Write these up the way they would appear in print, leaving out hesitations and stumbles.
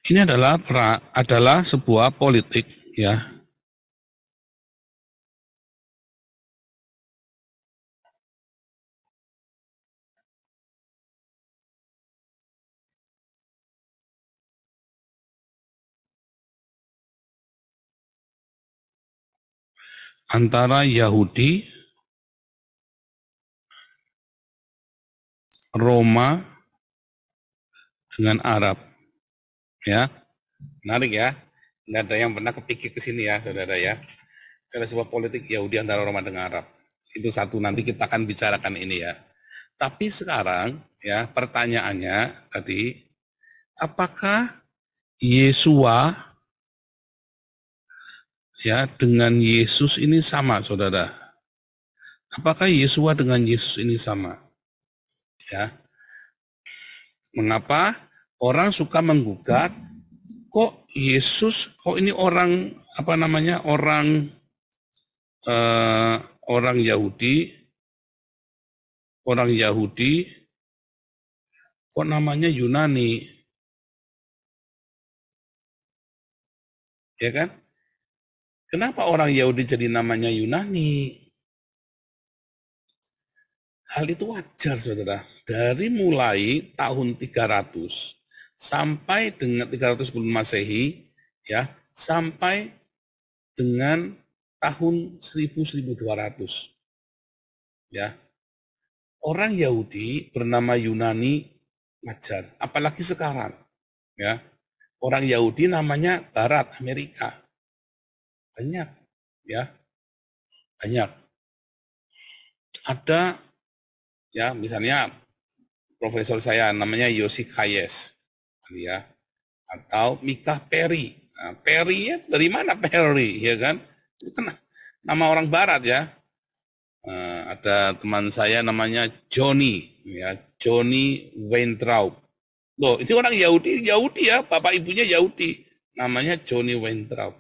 Ini adalah sebuah politik, ya, antara Yahudi, Roma, dengan Arab, ya. Menarik ya. Nggak ada yang pernah kepikir ke sini ya, saudara ya. Ada sebuah politik Yahudi antara Roma dengan Arab. Itu satu, nanti kita akan bicarakan ini ya. Tapi sekarang ya pertanyaannya tadi, apakah Yesua ya dengan Yesus ini sama, saudara? Apakah Yesua dengan Yesus ini sama? Ya. Mengapa orang suka menggugat, kok Yesus, kok ini orang orang Yahudi kok namanya Yunani, ya kan? Kenapa orang Yahudi jadi namanya Yunani? Hal itu wajar, saudara. Dari mulai tahun 300 sampai dengan 300 sebelum Masehi, ya, sampai dengan tahun 1000-1200, ya. Orang Yahudi bernama Yunani wajar, apalagi sekarang, ya. Orang Yahudi namanya Barat Amerika. Banyak, ya. Banyak. Ada, ya, misalnya profesor saya namanya Yossi Hayes, ya, atau Mika Perry. Nah, Perry ya dari mana Perry, ya kan? Itu kan nama orang Barat ya. Ada teman saya namanya Johnny, ya, Johnny Weintraub. Loh, itu orang Yahudi ya, bapak ibunya Yahudi, namanya Johnny Weintraub.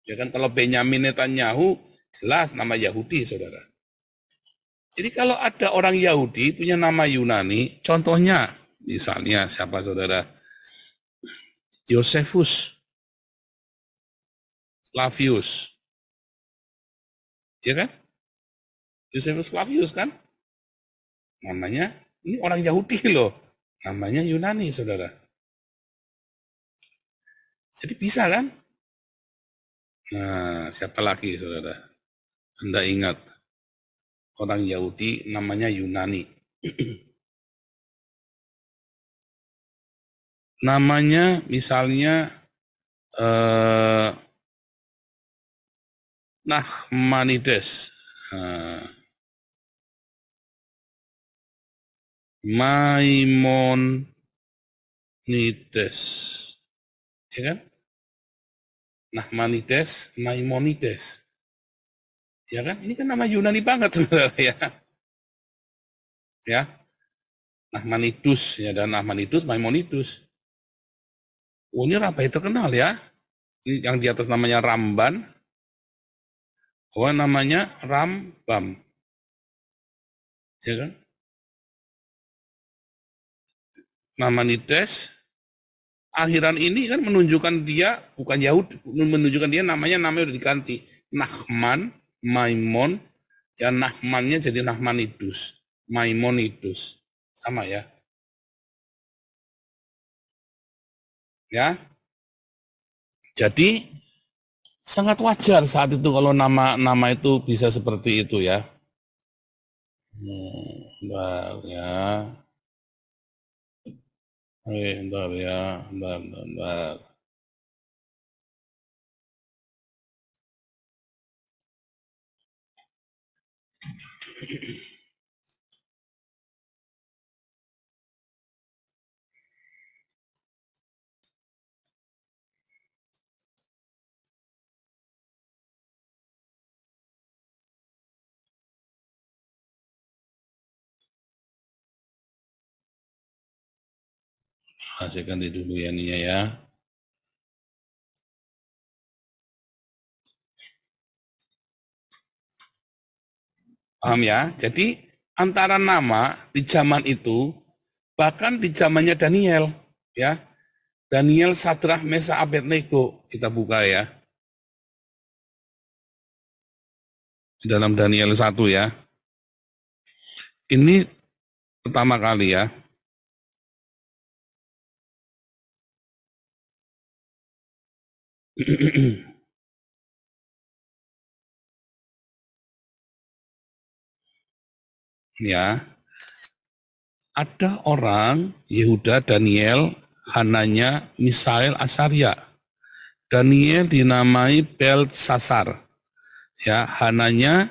Ya kan, kalau Benjamin Netanyahu jelas nama Yahudi, saudara. Jadi kalau ada orang Yahudi punya nama Yunani, contohnya misalnya siapa, saudara? Josephus Flavius, ya kan? Josephus Flavius kan? Namanya, ini orang Yahudi loh. Namanya Yunani, saudara. Jadi bisa kan? Nah, siapa lagi, saudara? Anda ingat, orang Yahudi namanya Yunani. Namanya misalnya Nachmanides. Maimonides, ya kan? Nachmanides, Maimonides, ya kan? Ini kan nama Yunani banget, saudara ya. Ya, Nachmanidus, ya, dan Nachmanidus, Maimonides. Oh, ini rabai terkenal ya. Ini yang di atas namanya Ramban. Oh, namanya Rambam, ya kan? Nachmanides, akhiran ini kan menunjukkan dia bukan Yahudi, menunjukkan dia namanya udah diganti. Nachman, Maimon, ya, Nachmannya jadi Nachmanidus, Maimonides, sama ya. Ya, jadi sangat wajar saat itu kalau nama itu bisa seperti itu ya. Bentar ya. Bentar ya, bentar. Saya ganti dulu ya ininya ya. Paham ya? Jadi antara nama di zaman itu, bahkan di zamannya Daniel, ya, Daniel, Sadrah, Mesa, Abednego. Kita buka ya. Di dalam Daniel 1 ya. Ini pertama kali ya. Ya, ada orang Yehuda, Daniel, Hananya, Misael, Asaria. Daniel dinamai Belsasar. Ya, Hananya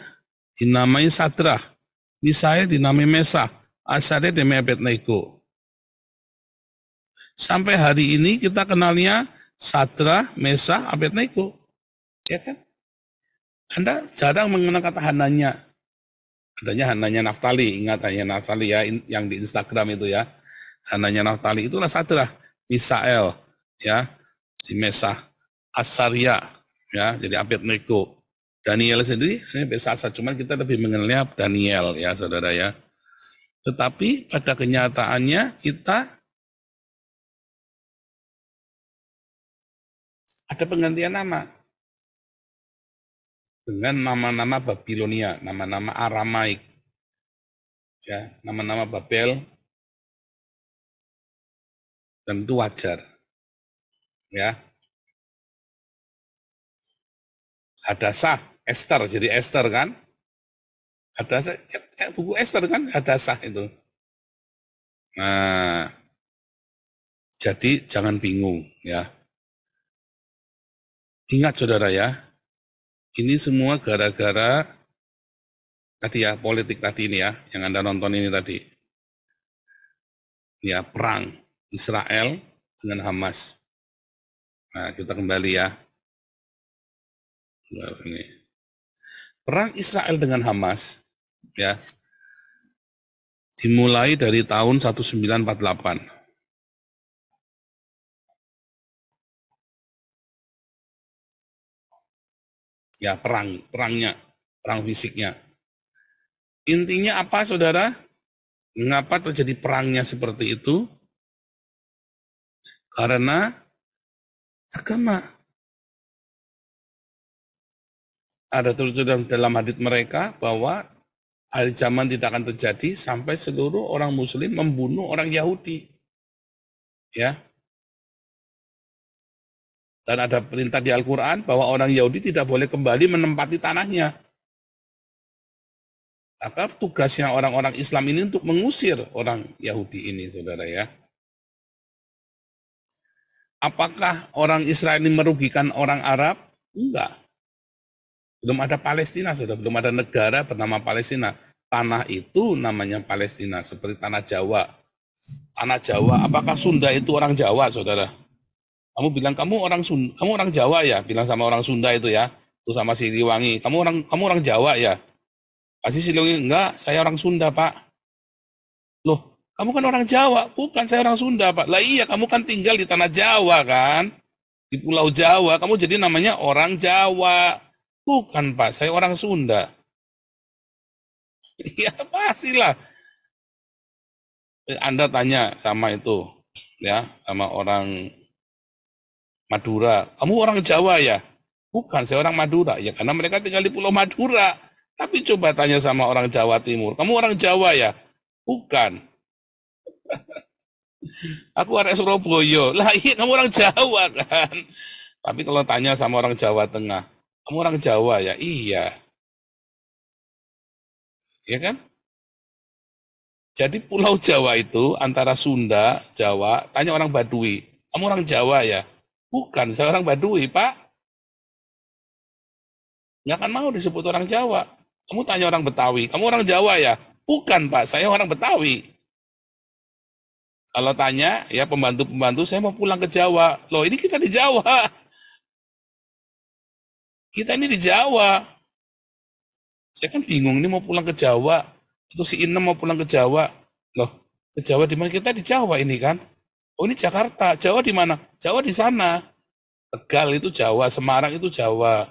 dinamai Sadrah. Misael dinamai Mesah. Asaria dinamai Abednego. Sampai hari ini kita kenalnya Sadrah, Mesah, Abednego. Ya kan? Anda jarang mengenal kata Hananya. Adanya Hananya Naftali, ingat Hananya Naftali ya, yang di Instagram itu ya. Hananya Naftali itulah Sadrah, Misael, ya, si Mesah, Asaria, ya, jadi Abednego. Daniel sendiri ini Belsasar, cuma kita lebih mengenalnya Daniel ya, saudara ya. Tetapi pada kenyataannya kita ada penggantian nama dengan nama-nama Babilonia, nama-nama Aramaik, ya, nama-nama Babel, dan itu wajar, ya. Hadasah, Esther, jadi Esther kan? Hadasah, buku Esther kan? Hadasah itu. Nah, jadi jangan bingung ya. Ingat saudara ya, ini semua gara-gara tadi ya, politik tadi ini ya, yang Anda nonton ini tadi. Ya, perang Israel dengan Hamas. Nah, kita kembali ya. Ini. Perang Israel dengan Hamas ya, dimulai dari tahun 1948. Ya, perang fisiknya. Intinya apa, saudara? Mengapa terjadi perangnya seperti itu? Karena agama. Ada tertulis dalam hadits mereka bahwa akhir zaman tidak akan terjadi sampai seluruh orang Muslim membunuh orang Yahudi. Ya. Dan ada perintah di Al-Quran bahwa orang Yahudi tidak boleh kembali menempati tanahnya. Maka tugasnya orang-orang Islam ini untuk mengusir orang Yahudi ini, saudara ya. Apakah orang Israel ini merugikan orang Arab? Enggak. Belum ada Palestina, saudara. Belum ada negara bernama Palestina. Tanah itu namanya Palestina, seperti tanah Jawa. Tanah Jawa, apakah Sunda itu orang Jawa, saudara? Kamu bilang kamu orang Jawa ya, bilang sama orang Sunda itu ya, itu sama Siliwangi. Kamu orang Jawa ya. Pasti Siliwangi, enggak, saya orang Sunda, Pak. Loh, kamu kan orang Jawa. Bukan, saya orang Sunda, Pak. Lah iya, kamu kan tinggal di tanah Jawa kan? Di Pulau Jawa, kamu jadi namanya orang Jawa. Bukan, Pak, saya orang Sunda. Iya, pastilah. Anda tanya sama itu, ya, sama orang Madura. Kamu orang Jawa ya? Bukan, saya orang Madura. Ya, karena mereka tinggal di Pulau Madura. Tapi coba tanya sama orang Jawa Timur. Kamu orang Jawa ya? Bukan. Aku orang Surabaya. Lah iya, kamu orang Jawa kan? Tapi kalau tanya sama orang Jawa Tengah, kamu orang Jawa ya? Iya. Ya kan? Jadi Pulau Jawa itu antara Sunda, Jawa, tanya orang Baduy. Kamu orang Jawa ya? Bukan, saya orang Baduy, Pak. Nggak akan mau disebut orang Jawa. Kamu tanya orang Betawi, kamu orang Jawa ya? Bukan, Pak, saya orang Betawi. Kalau tanya, ya pembantu-pembantu, saya mau pulang ke Jawa. Loh, ini kita di Jawa. Kita ini di Jawa. Saya kan bingung, ini mau pulang ke Jawa. Itu si Inem mau pulang ke Jawa. Loh, ke Jawa di mana? Kita di Jawa ini kan. Oh, ini Jakarta. Jawa di mana? Jawa di sana. Tegal itu Jawa, Semarang itu Jawa.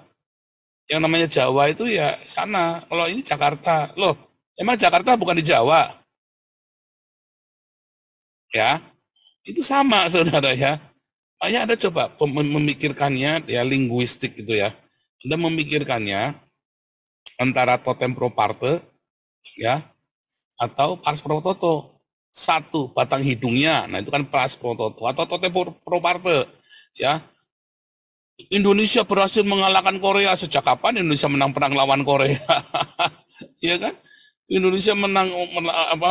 Yang namanya Jawa itu ya sana. Kalau ini Jakarta. Loh, emang Jakarta bukan di Jawa? Ya, itu sama, saudara ya. Anda coba memikirkannya ya linguistik gitu ya. Anda memikirkannya antara totem pro parte ya atau pars pro toto. Satu batang hidungnya, nah itu kan pars pro toto atau totem pro parte ya. Indonesia berhasil mengalahkan Korea. Sejak kapan Indonesia menang perang lawan Korea? Iya kan? Indonesia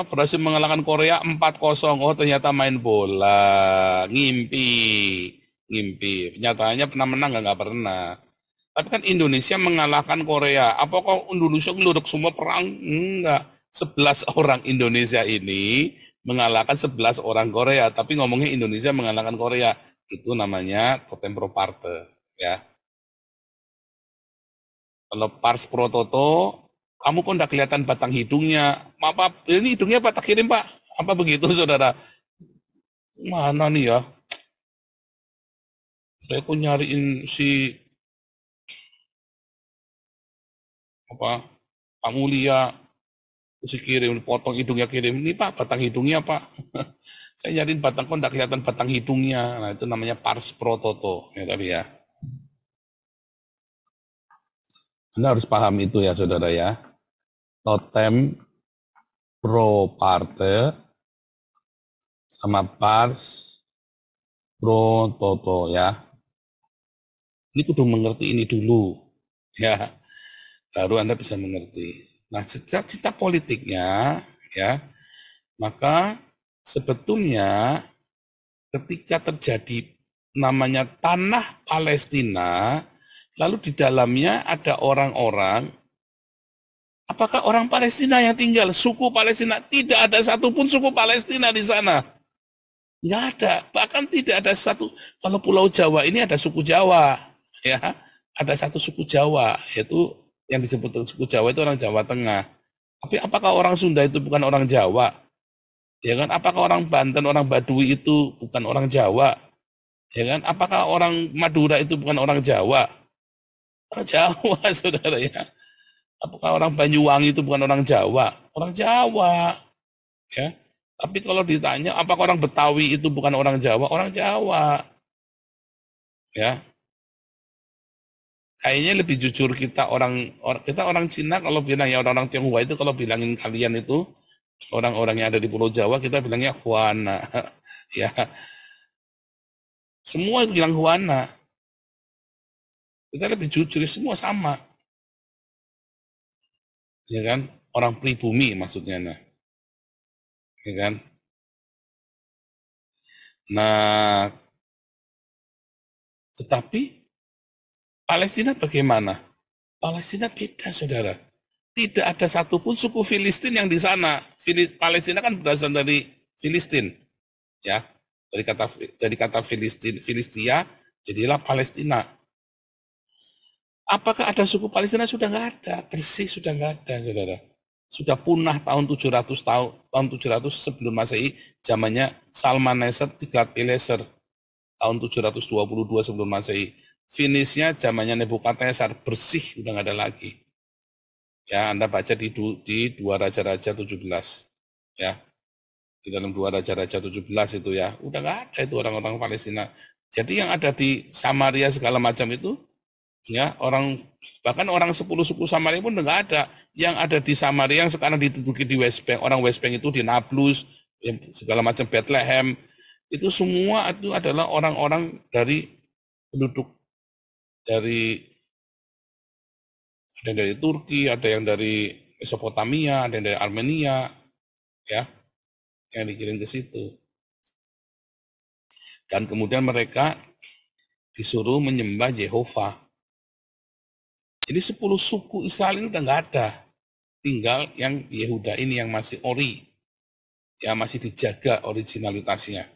berhasil mengalahkan Korea 4-0. Oh, ternyata main bola. Ngimpi. Ngimpi. Nyatanya pernah menang nggak pernah. Tapi kan Indonesia mengalahkan Korea. Apakah Indonesia ngeluduk semua perang? Enggak. 11 orang Indonesia ini mengalahkan 11 orang Korea. Tapi ngomongnya Indonesia mengalahkan Korea. Itu namanya totem pro parte. Ya. Kalau pars pro toto, kamu kok udah kelihatan batang hidungnya. Apa ini hidungnya patah kirim, Pak? Apa begitu, Saudara? Mana nih ya? Saya kok nyariin si apa? Pak Mulia, si kirim, potong hidungnya kirim. Ini Pak, batang hidungnya Pak. Saya nyariin batang kok udah kelihatan batang hidungnya. Nah, itu namanya pars pro toto. Ya tadi ya. Anda harus paham itu ya, Saudara ya. Totem pro parte sama pars pro toto ya. Ini kudu mengerti ini dulu ya, baru Anda bisa mengerti. Nah, cita-cita politiknya ya, maka sebetulnya ketika terjadi namanya tanah Palestina, lalu di dalamnya ada orang-orang, apakah orang Palestina yang tinggal, suku Palestina? Tidak ada satupun suku Palestina di sana. Nggak ada, bahkan tidak ada satu. Kalau Pulau Jawa ini ada suku Jawa, ya, ada satu suku Jawa, yaitu yang disebut suku Jawa itu orang Jawa Tengah. Tapi apakah orang Sunda itu bukan orang Jawa? Ya kan? Apakah orang Banten, orang Baduy itu bukan orang Jawa? Ya kan? Apakah orang Madura itu bukan orang Jawa? Orang Jawa, saudara ya. Apakah orang Banyuwangi itu bukan orang Jawa? Orang Jawa, ya. Tapi kalau ditanya, apakah orang Betawi itu bukan orang Jawa? Orang Jawa. Ya. Kayaknya lebih jujur kita orang Cina kalau bilang ya orang-orang Tionghoa itu kalau bilangin kalian itu orang-orang yang ada di Pulau Jawa kita bilangnya Huana. Ya. Semua itu bilang Huana. Kita lebih jujur, semua sama. Ya kan? Orang pribumi maksudnya nah. Ya kan? Nah, tetapi Palestina bagaimana? Palestina beda, saudara. Tidak ada satupun suku Filistin yang di sana. Palestina kan berasal dari Filistin, ya. Dari kata Filistin, Filistia, jadilah Palestina. Apakah ada suku Palestina? Sudah nggak ada, bersih sudah nggak ada, saudara. Sudah punah tahun 700 sebelum Masehi, zamannya Salmaneser, Tiglat-Pileser, tahun 722 sebelum Masehi. Finishnya zamannya Nebukadnezar, bersih, udah nggak ada lagi. Ya, Anda baca di dua Raja-Raja 17. Ya, di dalam dua Raja-Raja 17 itu ya, udah nggak ada itu orang-orang Palestina. Jadi yang ada di Samaria segala macam itu, ya bahkan orang 10 suku Samaria pun udah nggak ada. Yang ada di Samaria yang sekarang diduduki di West Bank, orang West Bank itu di Nablus, segala macam Bethlehem, itu semua itu adalah orang-orang dari penduduk dari ada yang dari Turki, ada yang dari Mesopotamia, ada yang dari Armenia, ya, yang dikirim ke situ. Dan kemudian mereka disuruh menyembah Yehova. Jadi 10 suku Israel ini udah nggak ada. Tinggal yang Yehuda ini yang masih ori, ya masih dijaga originalitasnya.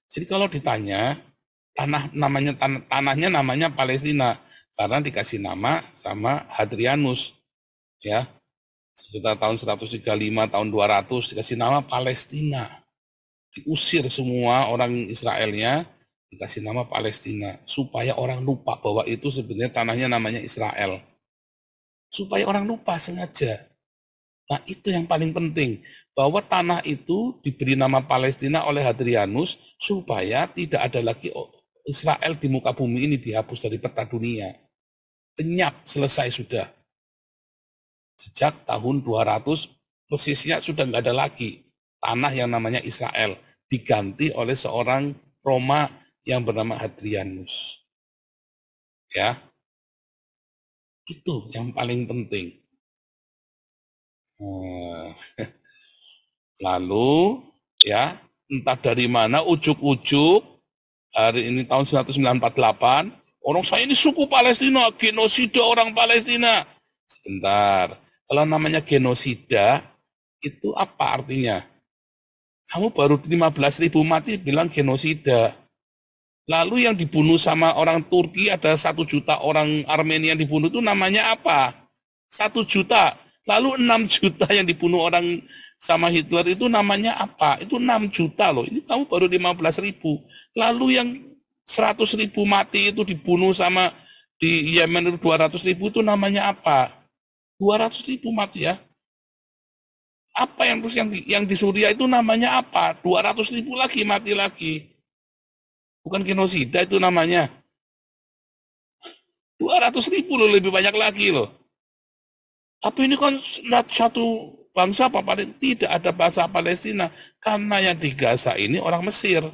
Jadi kalau ditanya, tanahnya namanya Palestina, karena dikasih nama sama Hadrianus, ya sekitar tahun 135 tahun 200 dikasih nama Palestina, diusir semua orang Israelnya, dikasih nama Palestina supaya orang lupa bahwa itu sebenarnya tanahnya namanya Israel, supaya orang lupa sengaja. Nah itu yang paling penting, bahwa tanah itu diberi nama Palestina oleh Hadrianus supaya tidak ada lagi Israel di muka bumi ini, dihapus dari peta dunia. Lenyap, selesai sudah. Sejak tahun 200, persisnya sudah nggak ada lagi tanah yang namanya Israel, diganti oleh seorang Roma yang bernama Hadrianus. Ya, itu yang paling penting. Lalu, ya, entah dari mana, ujuk-ujuk, hari ini tahun 1948, orang saya ini suku Palestina, genosida orang Palestina. Sebentar, kalau namanya genosida, itu apa artinya? Kamu baru 15.000 mati bilang genosida. Lalu yang dibunuh sama orang Turki ada 1 juta orang Armenia yang dibunuh itu namanya apa? 1 juta. Lalu 6 juta yang dibunuh orang sama Hitler itu namanya apa? Itu 6 juta loh. Ini kamu baru 15.000. Lalu yang 100.000 mati itu dibunuh sama di Yemen itu 200.000 itu namanya apa? 200.000 mati ya. Apa yang terus yang di Suriah itu namanya apa? 200.000 lagi mati lagi. Bukan genosida itu namanya. 200.000 loh, lebih banyak lagi loh. Tapi ini kan satu bangsa apa? Tidak ada bangsa Palestina. Karena yang di Gaza ini orang Mesir.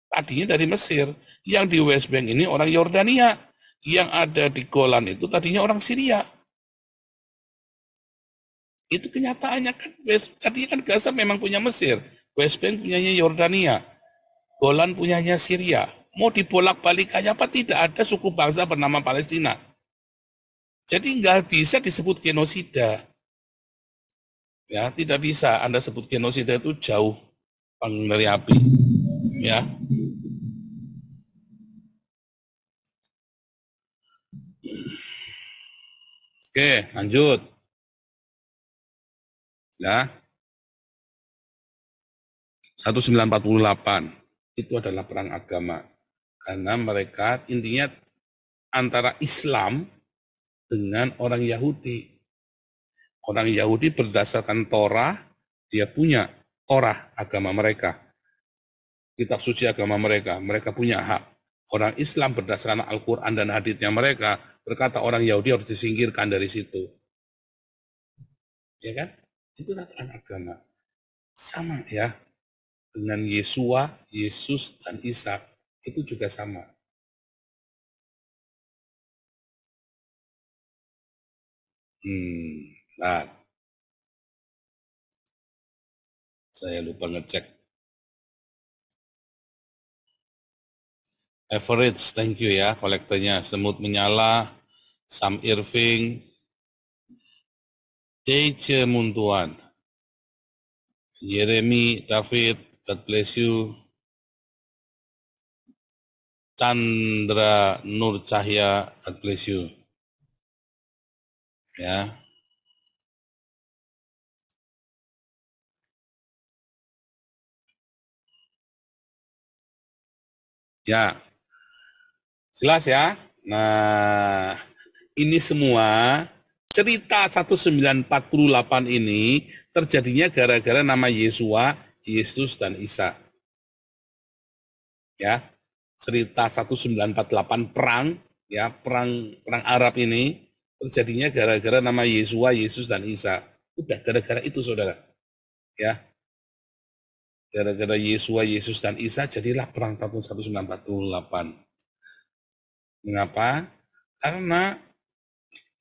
Tadinya dari Mesir. Yang di West Bank ini orang Yordania. Yang ada di Golan itu tadinya orang Syria. Itu kenyataannya kan. Tadinya kan Gaza memang punya Mesir. West Bank punyanya Yordania. Golan punyanya Syria. Mau dibolak-balik aja apa, tidak ada suku bangsa bernama Palestina. Jadi nggak bisa disebut genosida. Ya, tidak bisa Anda sebut genosida, itu jauh panggung dari api. Ya. Oke, lanjut. Ya. 1948 itu adalah perang agama. Karena mereka intinya antara Islam dengan orang Yahudi. Orang Yahudi berdasarkan Torah, dia punya Torah agama mereka. Kitab suci agama mereka, mereka punya hak. Orang Islam berdasarkan Al-Quran dan haditsnya mereka, berkata orang Yahudi harus disingkirkan dari situ. Ya kan? Itulah perang agama. Sama ya, dengan Yesua, Yesus, dan Isa, itu juga sama. Nah, saya lupa ngecek. Average, thank you ya, kolektornya. Semut Menyala, Sam Irving, Deice Muntuan, Yeremi David, God bless you. Chandra Nur Cahya, God bless you. Ya. Ya. Jelas ya? Nah, ini semua cerita 1948 ini terjadinya gara-gara nama Yesua, Yesus, dan Isa. Ya, cerita 1948 perang, ya, perang Arab ini terjadinya gara-gara nama Yesua, Yesus, dan Isa. Udah gara-gara itu, saudara. Ya, gara-gara Yesua, Yesus, dan Isa jadilah perang tahun 1948. Mengapa? Karena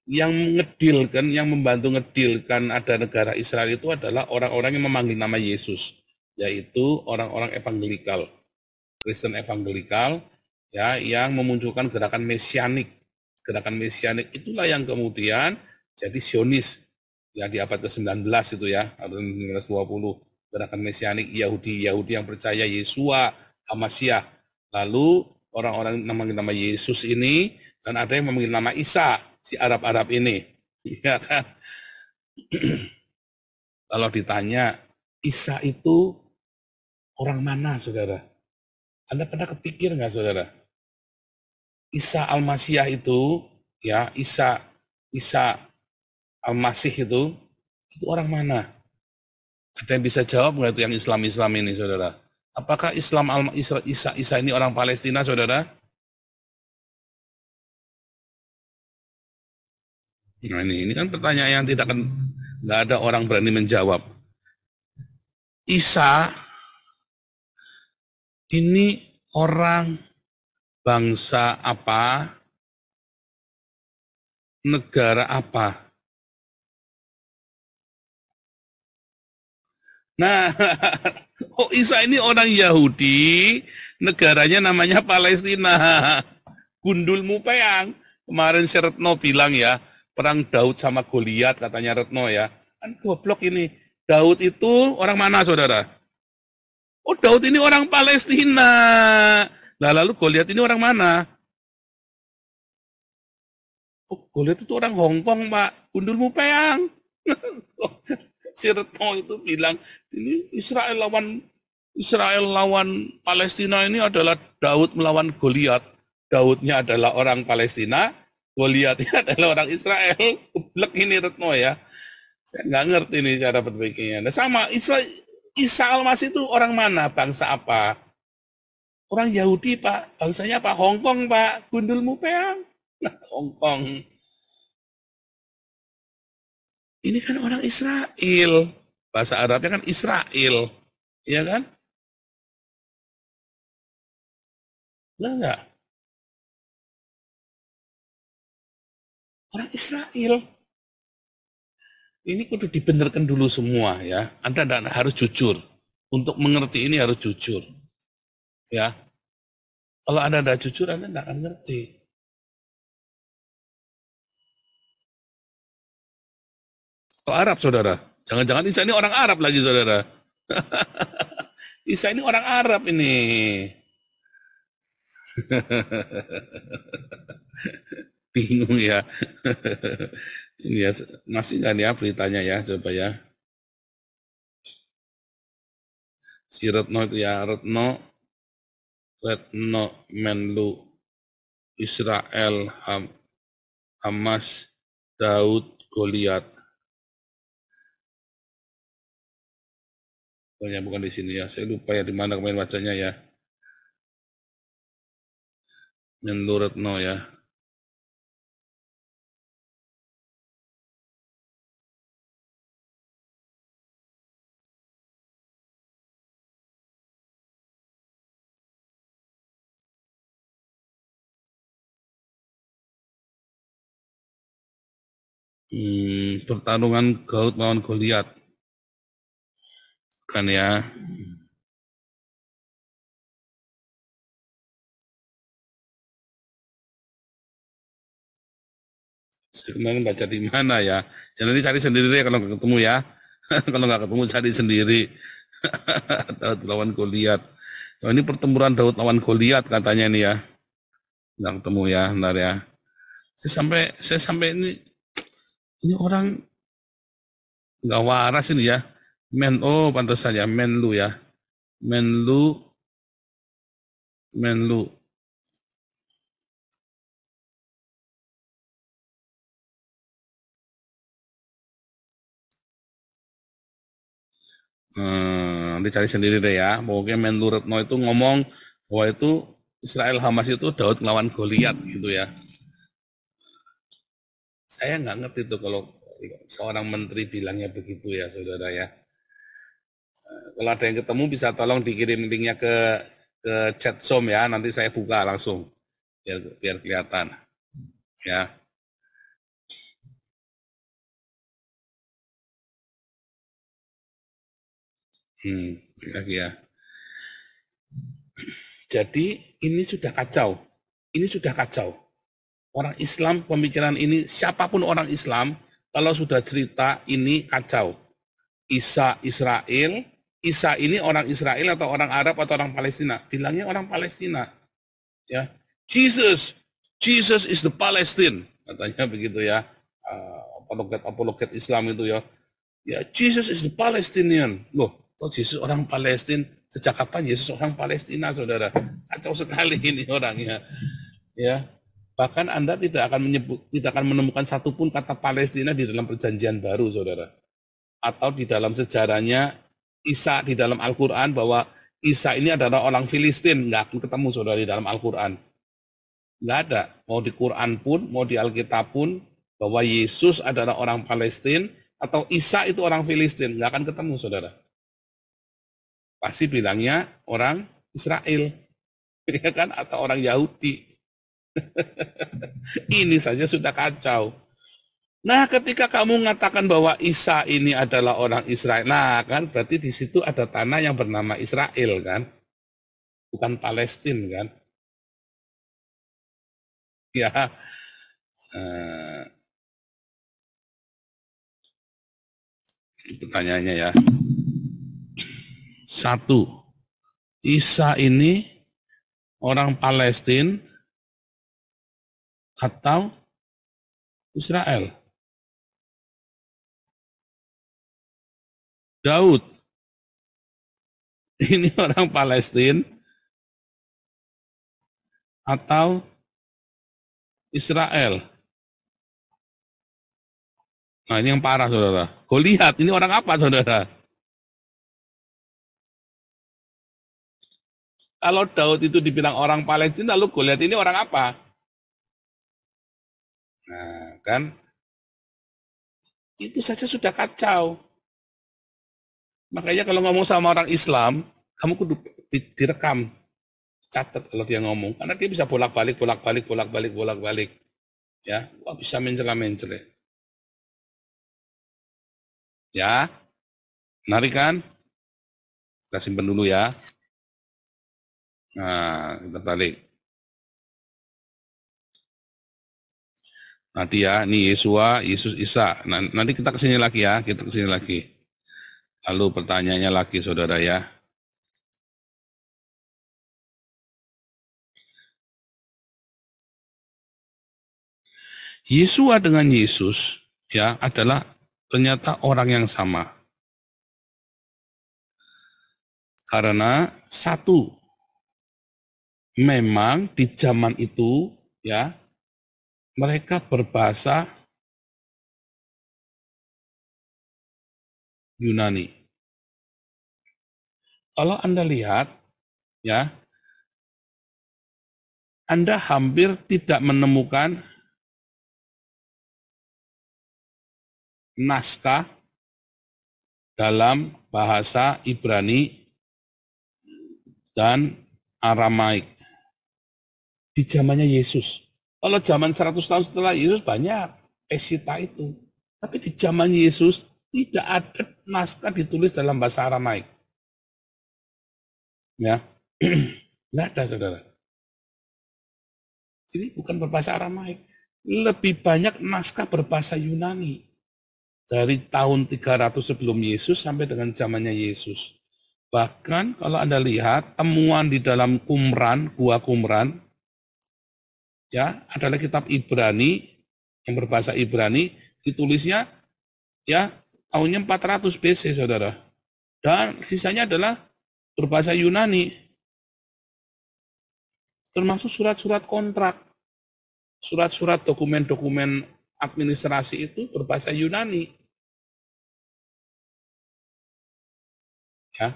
yang ngedilkan, yang membantu ngedilkan ada negara Israel itu adalah orang-orang yang memanggil nama Yesus, yaitu orang-orang evangelikal, Kristen evangelikal, ya, yang memunculkan gerakan mesianik. Gerakan mesianik itulah yang kemudian jadi Zionis, ya, di abad ke-19 itu ya, abad 1920, gerakan mesianik Yahudi yang percaya Yesua, Hamasiah. Lalu orang-orang memanggil nama Yesus ini, dan ada yang memanggil nama Isa, si Arab-Arab ini. Ya kan? Kalau ditanya, Isa itu orang mana, saudara? Anda pernah kepikir nggak, saudara? Isa Al-Masiyah itu, ya, Isa Al-Masih itu orang mana? Ada yang bisa jawab nggak itu yang Islam ini, saudara? Apakah Islam Isa ini orang Palestina, saudara? Nah ini kan pertanyaan yang tidak akan, nggak ada orang berani menjawab. Isa ini orang bangsa apa, negara apa? Nah, oh Isa ini orang Yahudi, negaranya namanya Palestina. Gundul Mupeang. Kemarin si Retno bilang ya, perang Daud sama Goliat katanya Retno ya. Kan goblok ini. Daud itu orang mana, saudara? Oh, Daud ini orang Palestina. Nah, lalu Goliat ini orang mana? Oh, Goliat itu orang Hong Kong, Pak. Gundul Mupeang. Si Retno itu bilang, ini Israel lawan Palestina ini adalah Daud melawan Goliat. Daudnya adalah orang Palestina, Goliatnya adalah orang Israel. Geblek ini Retno ya. Saya nggak ngerti nih cara berpikirnya. Nah, sama Isa Al-Masih itu orang mana? Bangsa apa? Orang Yahudi, Pak. Bangsanya apa? Hong Kong, Pak. Gundul Mupeang. Nah, Hong Kong. Ini kan orang Israel. Bahasa Arabnya kan Israel. Iya kan? Enggak. Orang Israel. Ini kudu dibenarkan dulu semua ya. Anda harus jujur. Untuk mengerti ini harus jujur. Ya. Kalau Anda tidak jujur, Anda tidak akan ngerti. Kalau Arab, saudara. Jangan-jangan Isa ini orang Arab lagi, saudara. Isa ini orang Arab ini. Bingung ya. Ini ya, masih nggak ya beritanya ya, coba ya. Si Retno itu ya, Retno Menlu Israel Hamas Daud Goliat. Pokoknya bukan di sini ya, saya lupa ya di mana kemarin bacanya ya. Menlu Retno ya. Pertarungan Daud lawan Goliat kan ya. Saya kemarin baca di mana ya. Ya nanti cari sendiri ya kalau nggak ketemu ya. Kalau nggak ketemu cari sendiri. Daud lawan Goliat. Oh, ini pertempuran Daud lawan Goliat katanya nih ya. Nggak ketemu ya, bentar ya. Saya sampai ini orang nggak waras ini ya. Oh pantas saja Menlu ya. Menlu. Nanti cari sendiri deh ya. Pokoknya Menlu Retno itu ngomong bahwa itu Israel Hamas itu Daud ngelawan Goliat gitu ya. Saya nggak ngerti tuh kalau seorang menteri bilangnya begitu ya, saudara ya. Kalau ada yang ketemu bisa tolong dikirim linknya ke chat Zoom ya. Nanti saya buka langsung biar kelihatan ya. Lagi ya. Jadi ini sudah kacau. Ini sudah kacau. Orang Islam pemikiran ini, siapapun orang Islam, kalau sudah cerita ini kacau. Isa Israel, Isa ini orang Israel atau orang Arab atau orang Palestina? Bilangnya orang Palestina. Ya, Jesus is the Palestine, katanya begitu ya. Apologet Islam itu ya. Ya, Jesus is the Palestinian. Loh, kok Jesus orang Palestina? Sejak kapan Yesus orang Palestina, saudara? Kacau sekali ini orangnya. Ya, bahkan Anda tidak akan menemukan satupun kata Palestina di dalam Perjanjian Baru, saudara. Atau di dalam sejarahnya Isa di dalam Al-Quran bahwa Isa ini adalah orang Filistin, nggak akan ketemu saudara di dalam Al-Quran. Nggak ada. Mau di Quran pun, mau di Alkitab pun, bahwa Yesus adalah orang Palestina atau Isa itu orang Filistin, nggak akan ketemu saudara. Pasti bilangnya orang Israel, ya kan, atau orang Yahudi. Ini saja sudah kacau. Nah, ketika kamu mengatakan bahwa Isa ini adalah orang Israel, nah kan berarti di situ ada tanah yang bernama Israel kan, bukan Palestina kan? Ya, pertanyaannya ya. Satu, Isa ini orang Palestina atau Israel? Daud ini orang Palestina atau Israel? Nah ini yang parah saudara. Goliat ini orang apa saudara? Kalau Daud itu dibilang orang Palestina, lalu Goliat ini orang apa? Nah kan, itu saja sudah kacau. Makanya kalau ngomong sama orang Islam, kamu kudu direkam, catat kalau dia ngomong, karena dia bisa bolak-balik, ya, wah bisa mencela-mencela. Ya, menarik kan? Kita simpan dulu ya. Nah, kita balik. Nanti ya, ini Yesua, Yesus, Isa. Nah, nanti kita kesini lagi ya, kita kesini lagi. Lalu pertanyaannya lagi saudara ya. Yesua dengan Yesus ya adalah ternyata orang yang sama. Karena satu, memang di zaman itu ya mereka berbahasa Yunani. Kalau Anda lihat ya, Anda hampir tidak menemukan naskah dalam bahasa Ibrani dan Aramaik di zamannya Yesus. Kalau zaman 100 tahun setelah Yesus banyak Pesita itu. Tapi di zaman Yesus tidak ada naskah ditulis dalam bahasa Aramaik. Ya, nggak ada saudara. Jadi bukan berbahasa Aramaik. Lebih banyak naskah berbahasa Yunani. Dari tahun 300 sebelum Yesus sampai dengan zamannya Yesus. Bahkan kalau Anda lihat temuan di dalam Qumran, Gua Qumran, ya adalah kitab Ibrani yang berbahasa Ibrani, ditulisnya ya tahunnya 400 BC saudara. Dan sisanya adalah berbahasa Yunani. Termasuk surat-surat kontrak, surat-surat dokumen-dokumen administrasi itu berbahasa Yunani. Ya.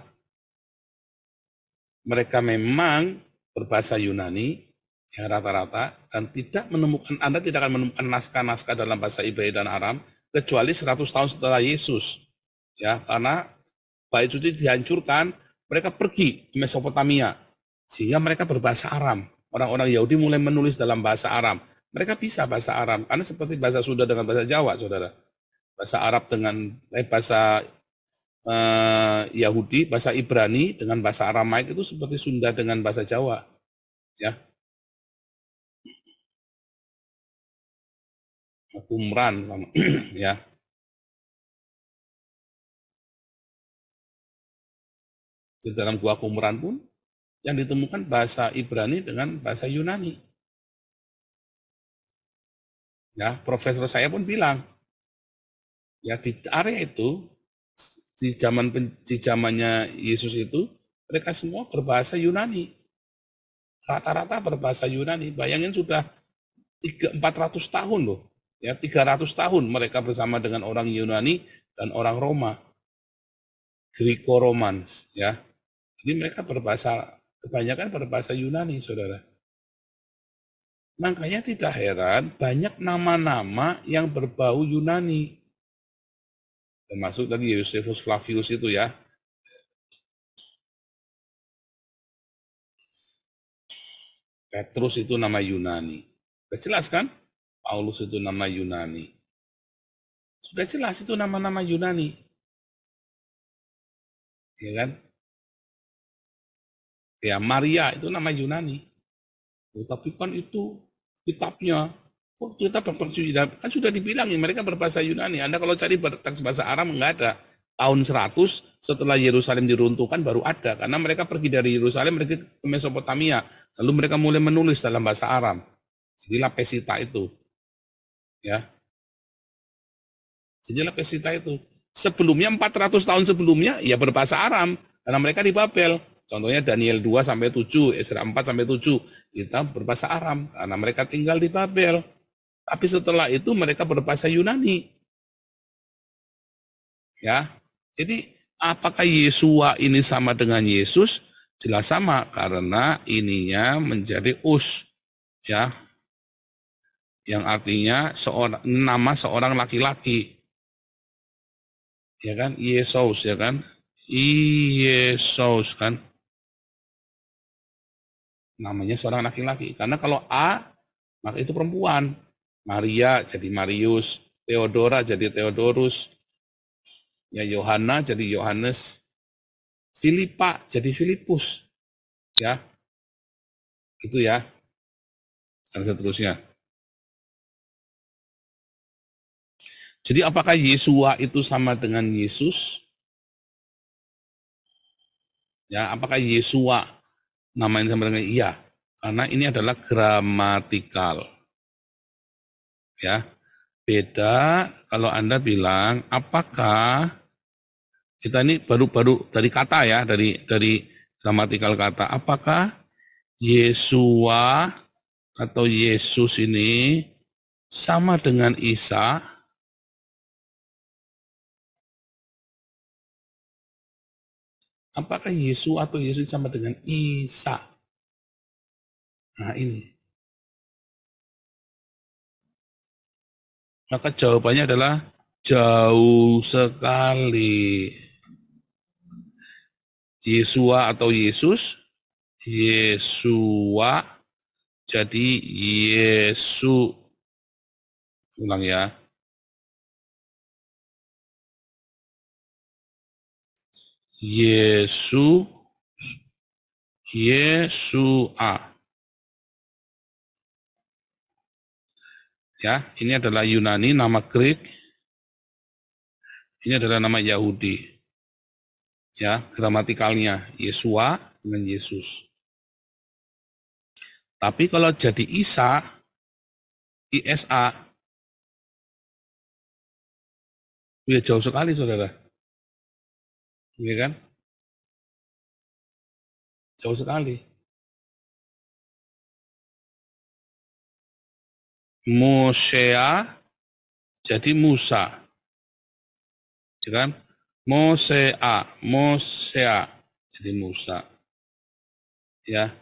Mereka memang berbahasa Yunani yang rata-rata dan tidak menemukan, Anda tidak akan menemukan naskah-naskah dalam bahasa Ibrani dan Aram kecuali 100 tahun setelah Yesus. Ya, karena bait suci dihancurkan, mereka pergi ke Mesopotamia sehingga mereka berbahasa Aram. Orang-orang Yahudi mulai menulis dalam bahasa Aram. Mereka bisa bahasa Aram karena seperti bahasa Sunda dengan bahasa Jawa, saudara. Bahasa Arab dengan bahasa Yahudi, bahasa Ibrani dengan bahasa Aramaik itu seperti Sunda dengan bahasa Jawa, ya. Qumran, ya. Di dalam Gua Qumran pun yang ditemukan bahasa Ibrani dengan bahasa Yunani. Ya, profesor saya pun bilang, ya di area itu di zamannya Yesus itu mereka semua berbahasa Yunani. Rata-rata berbahasa Yunani. Bayangin sudah 400 tahun loh. Ya, 300 tahun mereka bersama dengan orang Yunani dan orang Roma. Greco-Romans, ya. Jadi mereka kebanyakan berbahasa Yunani, saudara. Makanya tidak heran banyak nama-nama yang berbau Yunani. Termasuk tadi Josephus Flavius itu ya. Petrus itu nama Yunani. Sudah jelas kan? Paulus itu nama Yunani. Sudah jelas itu nama-nama Yunani. Ya kan? Ya, Maria itu nama Yunani. Oh, tapi kan itu kitabnya. Oh, kita kan sudah dibilang ya, mereka berbahasa Yunani. Anda kalau cari teks bahasa Aram nggak ada. Tahun 100 setelah Yerusalem diruntuhkan baru ada. Karena mereka pergi dari Yerusalem, mereka ke Mesopotamia. Lalu mereka mulai menulis dalam bahasa Aram. Jadilah Pesita itu. Ya. Jadilah Pesita itu. Sebelumnya 400 tahun sebelumnya ya berbahasa Aram karena mereka di Babel. Contohnya Daniel 2 sampai 7, Esra 4 sampai 7 kita berbahasa Aram karena mereka tinggal di Babel. Tapi setelah itu mereka berbahasa Yunani. Ya. Jadi apakah Yesua ini sama dengan Yesus? Jelas sama karena ininya menjadi us, ya. Yang artinya nama seorang laki-laki. Ya kan? Yesus, ya kan? Yesus kan? Namanya seorang laki-laki. Karena kalau A, maka itu perempuan. Maria jadi Marius, Theodora jadi Theodorus, ya Yohana jadi Yohanes, Filipa jadi Filipus. Ya. Itu ya. Dan seterusnya. Jadi apakah Yesua itu sama dengan Yesus? Ya, apakah Yesua namanya sama dengan iya? Karena ini adalah gramatikal. Ya. Beda kalau Anda bilang apakah kita ini baru dari kata ya, dari gramatikal kata. Apakah Yesua atau Yesus ini sama dengan Isa? Apakah Yesus atau Yesus sama dengan Isa? Nah ini. Maka jawabannya adalah jauh sekali. Yesua atau Yesus, Yesua jadi Yesu. Ulang ya. Yesu, Yesua. Ya, ini adalah Yunani, nama Greek. Ini adalah nama Yahudi. Ya, gramatikalnya Yesua dengan Yesus. Tapi kalau jadi Isa, ISA, ya jauh sekali, saudara. Iya kan? Jauh sekali. Mosea jadi Musa. Ya kan? Mosea jadi Musa. Ya.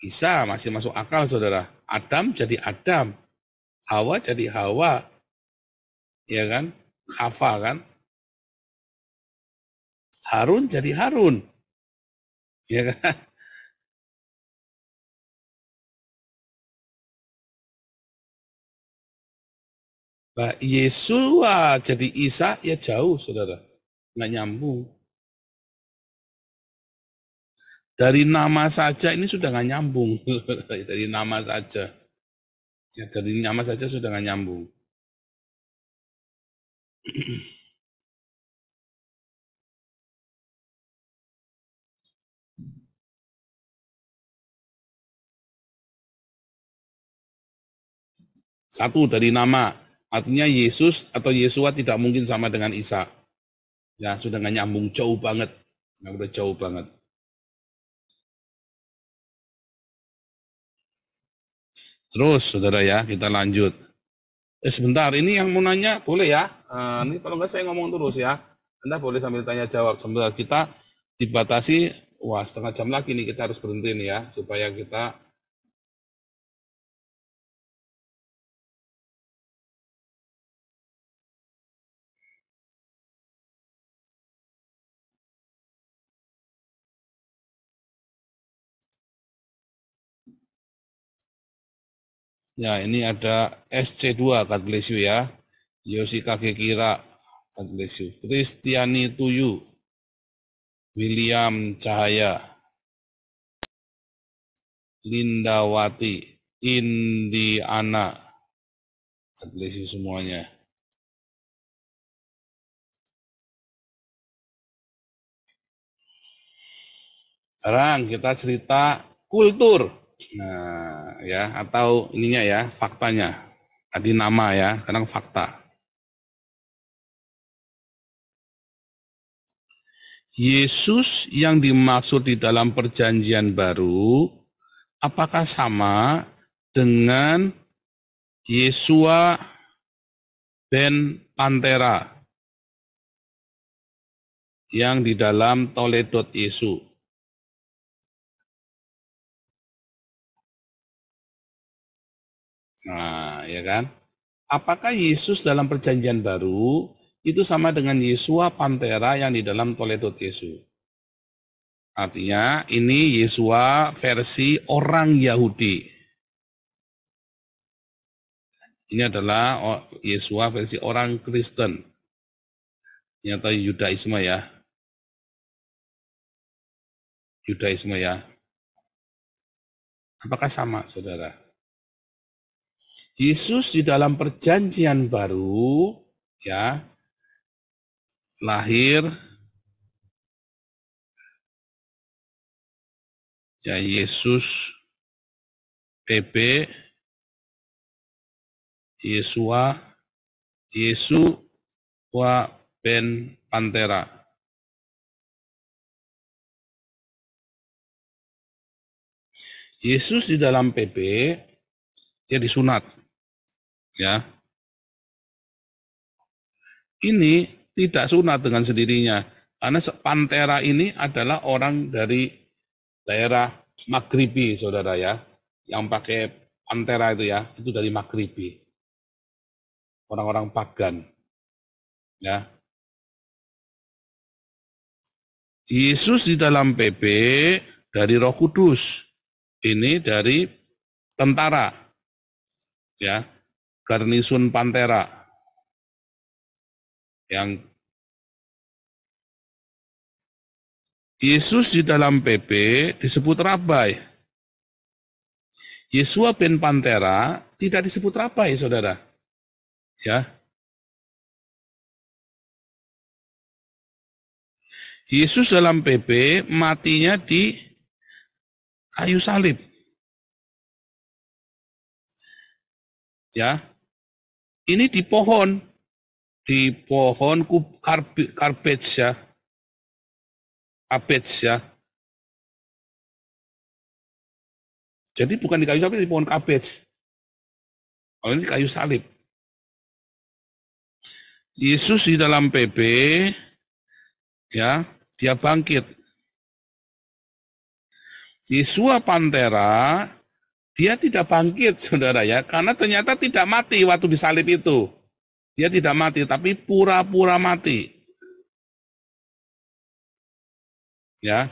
Bisa masih masuk akal, saudara. Adam jadi Adam. Hawa jadi Hawa. Ya kan? Hawa kan? Harun jadi Harun. Ya kan? Nah, Yesua jadi Isa ya jauh, saudara. Nggak nyambung. Dari nama saja ini sudah nggak nyambung. Dari nama saja. Ya, dari nama saja sudah nggak nyambung. Satu dari nama, artinya Yesus atau Yesua tidak mungkin sama dengan Isa. Ya sudah nggak nyambung, jauh banget, udah jauh banget. Terus saudara ya, kita lanjut. Sebentar, ini yang mau nanya boleh ya? Ini kalau nggak saya ngomong terus ya. Anda boleh sambil tanya jawab. Sebentar kita dibatasi, wah setengah jam lagi nih kita harus berhenti nih ya, supaya kita ya ini ada SC2, God bless you ya. Yoshikage Kira, God bless you. Kristiani Tuyu, William Cahaya, Lindawati, Indiana, God bless you semuanya. Sekarang kita cerita kultur. Nah, ya atau ininya ya, faktanya. Tadi nama ya, sekarang fakta. Yesus yang dimaksud di dalam perjanjian baru, apakah sama dengan Yesua ben Pantera yang di dalam Toledot Yesu? Nah, ya kan? Apakah Yesus dalam perjanjian baru itu sama dengan Yesua Pantera yang di dalam Toledot Yesu? Artinya ini Yesua versi orang Yahudi. Ini adalah Yesua versi orang Kristen. Ini atau Yudaisme ya. Yudaisme ya. Apakah sama, saudara? Yesus di dalam perjanjian baru ya lahir ya Yesus PB Yesua Yesua ben Pantera. Yesus di dalam PB dia disunat ya. Ini tidak sunat dengan sendirinya karena Pantera ini adalah orang dari daerah Maghribi, saudara ya, yang pakai Pantera itu dari Maghribi, orang-orang pagan ya. Yesus di dalam PB dari Roh Kudus, ini dari tentara ya, Garnison Pantera yang Yesus di dalam PB disebut Rabai. Yesua ben Pantera tidak disebut Rabai, saudara. Ya. Yesus dalam PB matinya di kayu salib. Ya. Ini di pohon karbej ya. Kabej ya. Jadi bukan di kayu salib, di pohon kabej. Oh, ini kayu salib. Yesus di dalam PB ya, dia bangkit. Yesua Pantera dia tidak bangkit, saudara ya, karena ternyata tidak mati waktu disalib itu. Dia tidak mati, tapi pura-pura mati. Ya,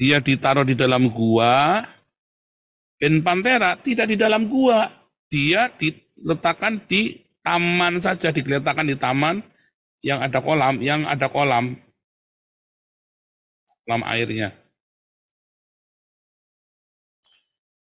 dia ditaruh di dalam gua. Ben Pantera tidak di dalam gua, dia diletakkan di taman saja, diletakkan di taman yang ada kolam airnya.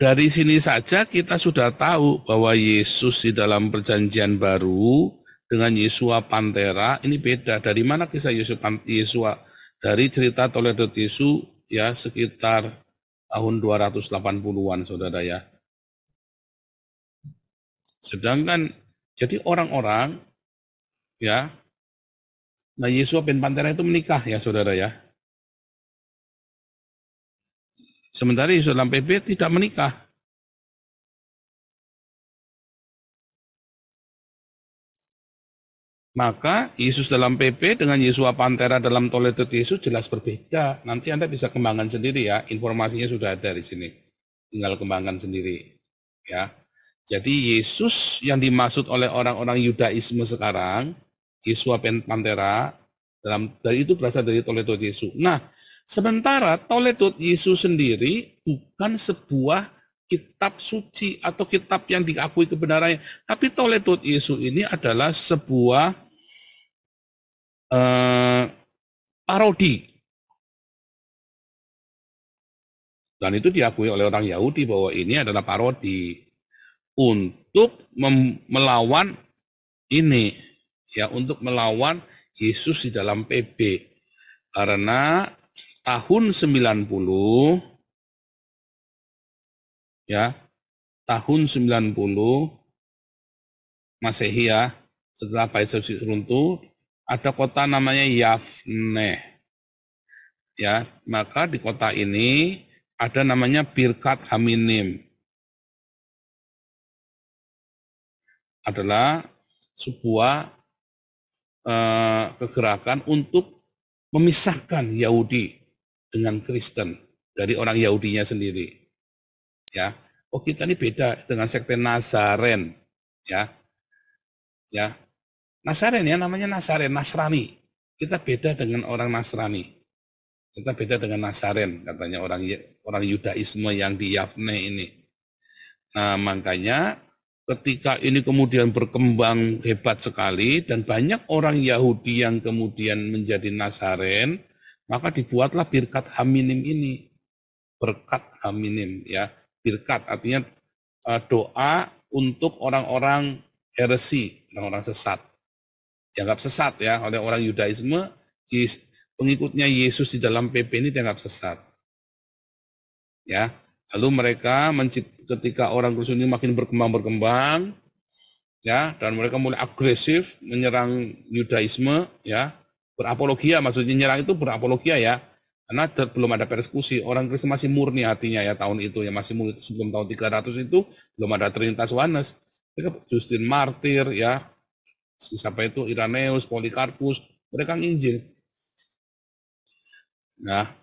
Dari sini saja kita sudah tahu bahwa Yesus di dalam perjanjian baru dengan Yesua Pantera ini beda. Dari mana kisah Yesua? Dari cerita Toledot Yesu ya sekitar tahun 280-an, saudara ya. Sedangkan jadi orang-orang ya, nah Yesua ben Pantera itu menikah ya, saudara ya. Sementara Yesus dalam PB tidak menikah. Maka Yesus dalam PP dengan Yesua Pantera dalam Toledo Yesus jelas berbeda. Nanti Anda bisa kembangkan sendiri ya, informasinya sudah ada di sini. Tinggal kembangkan sendiri. Ya. Jadi Yesus yang dimaksud oleh orang-orang Yudaisme sekarang, Yesua Pantera, dari itu berasal dari Toledo Yesus. Nah, sementara Toledo Yesus sendiri bukan sebuah kitab suci atau kitab yang diakui kebenarannya. Tapi Toledo Yesus ini adalah sebuah parodi. Dan itu diakui oleh orang Yahudi bahwa ini adalah parodi untuk melawan ini, ya, untuk melawan Yesus di dalam PB. Karena tahun 90, ya, tahun 90 Masehi ya, setelah Bait Suci runtuh, ada kota namanya Yavne. Ya, maka di kota ini ada namanya Birkat Haminim. Adalah sebuah kegerakan untuk memisahkan Yahudi dengan Kristen dari orang Yahudinya sendiri. Ya, oh kita ini beda dengan sekte Nazaren, ya. Ya, Nazaren ya, namanya Nazaren, Nasrani. Kita beda dengan orang Nasrani. Kita beda dengan Nazaren, katanya orang Yudaisme yang di Yavne ini. Nah, makanya ketika ini kemudian berkembang hebat sekali dan banyak orang Yahudi yang kemudian menjadi Nazaren, maka dibuatlah Birkat Haminim ini. Berkat Haminim ya. Birkat artinya doa untuk orang-orang heresi, orang-orang sesat. Dianggap sesat ya oleh orang Yudaisme, pengikutnya Yesus di dalam PP ini dianggap sesat. Ya, lalu mereka ketika orang Kristen ini makin berkembang, ya, dan mereka mulai agresif menyerang Yudaisme, ya, berapologia, maksudnya nyerang itu berapologia ya, karena belum ada persekusi, orang Kristen masih murni hatinya ya tahun itu, ya masih murni sebelum tahun 300 itu belum ada Trinitas Yohanes. Mereka Justin Martir ya, siapa itu Irenaeus, Polikarpus, mereka nginjil. Nah,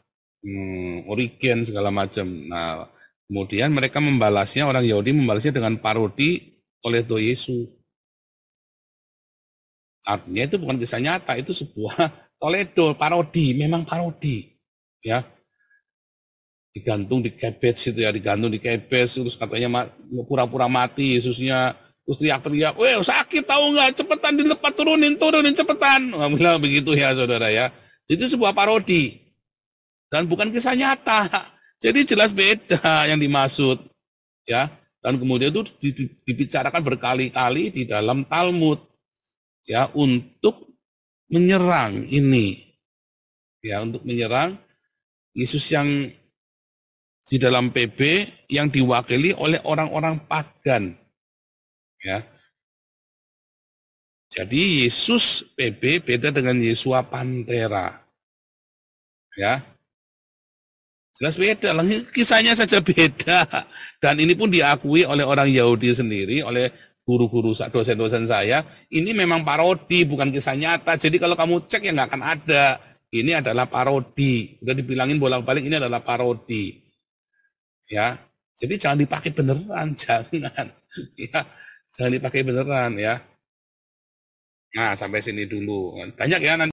Origen segala macam. Nah, kemudian mereka membalasnya, orang Yahudi membalasnya dengan parodi Toledo Yesus. Artinya itu bukan kisah nyata, itu sebuah Toledo, parodi, memang parodi. Ya, digantung di kebes itu ya, digantung di kebes, terus katanya pura-pura mati Yesusnya, terus teriak-teriak, weh sakit tahu nggak, cepetan dilepas, turunin cepetan. Nggak bilang begitu ya saudara ya. Itu sebuah parodi dan bukan kisah nyata. Jadi jelas beda yang dimaksud ya. Dan kemudian itu dibicarakan berkali-kali di dalam Talmud ya untuk menyerang ini. Ya, untuk menyerang Yesus yang di dalam PB yang diwakili oleh orang-orang pagan. Ya. Jadi Yesus PB beda dengan Yesua Pantera. Ya. Jelas beda, kisahnya saja beda. Dan ini pun diakui oleh orang Yahudi sendiri, oleh guru-guru dosen-dosen saya, ini memang parodi, bukan kisah nyata. Jadi kalau kamu cek ya nggak akan ada. Ini adalah parodi. Udah dibilangin bolak-balik ini adalah parodi. Ya, jadi jangan dipakai beneran, jangan. Ya, jangan dipakai beneran ya. Nah, sampai sini dulu. Banyak ya nanti.